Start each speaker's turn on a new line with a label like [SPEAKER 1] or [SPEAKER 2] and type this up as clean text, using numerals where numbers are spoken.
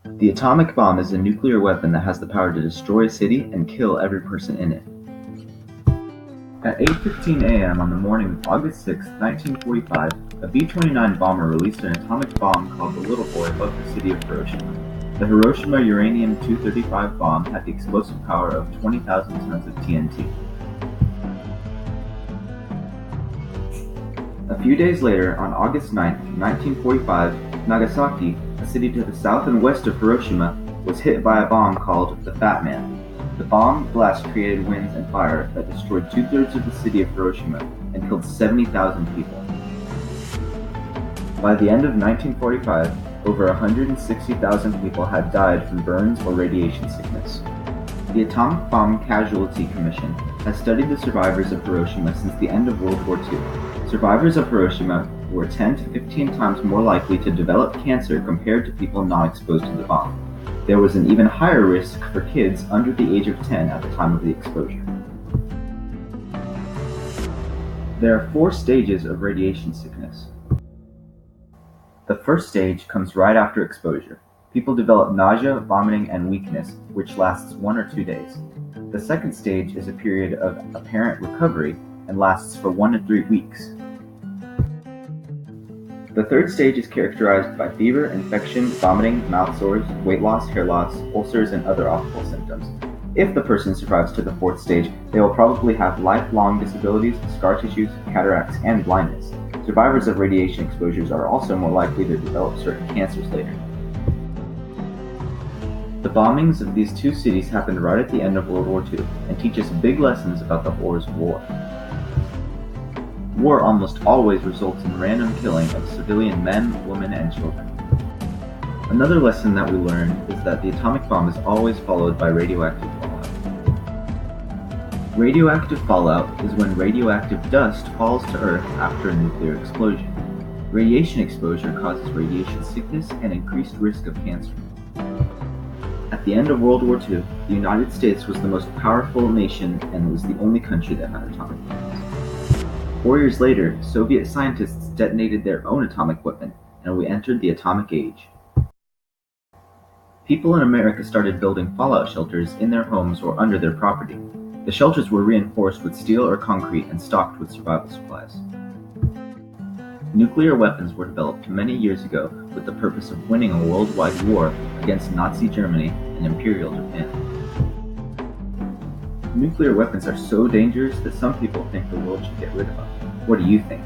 [SPEAKER 1] The atomic bomb is a nuclear weapon that has the power to destroy a city and kill every person in it. At 8:15 a.m. on the morning of August 6, 1945, a B-29 bomber released an atomic bomb called the Little Boy above the city of Hiroshima. The Hiroshima uranium-235 bomb had the explosive power of 20,000 tons of TNT. A few days later, on August 9, 1945, Nagasaki, a city to the south and west of Hiroshima, was hit by a bomb called the Fat Man. The bomb blast created winds and fire that destroyed two-thirds of the city of Hiroshima and killed 70,000 people. By the end of 1945, over 160,000 people had died from burns or radiation sickness. The Atomic Bomb Casualty Commission has studied the survivors of Hiroshima since the end of World War II. Survivors of Hiroshima were 10 to 15 times more likely to develop cancer compared to people not exposed to the bomb. There was an even higher risk for kids under the age of 10 at the time of the exposure. There are 4 stages of radiation sickness. The first stage comes right after exposure. People develop nausea, vomiting, and weakness, which lasts 1 or 2 days. The second stage is a period of apparent recovery and lasts for 1 to 3 weeks. The third stage is characterized by fever, infection, vomiting, mouth sores, weight loss, hair loss, ulcers, and other awful symptoms. If the person survives to the fourth stage, they will probably have lifelong disabilities, scar tissues, cataracts, and blindness. Survivors of radiation exposures are also more likely to develop certain cancers later. The bombings of these 2 cities happened right at the end of World War II and teach us big lessons about the horrors of war. War almost always results in random killing of civilian men, women, and children. Another lesson that we learn is that the atomic bomb is always followed by radioactive fallout. Radioactive fallout is when radioactive dust falls to Earth after a nuclear explosion. Radiation exposure causes radiation sickness and increased risk of cancer. At the end of World War II, the United States was the most powerful nation and was the only country that had atomic bombs. 4 years later, Soviet scientists detonated their own atomic weapon, and we entered the atomic age. People in America started building fallout shelters in their homes or under their property. The shelters were reinforced with steel or concrete and stocked with survival supplies. Nuclear weapons were developed many years ago with the purpose of winning a worldwide war against Nazi Germany and Imperial Japan. Nuclear weapons are so dangerous that some people think the world should get rid of them. What do you think?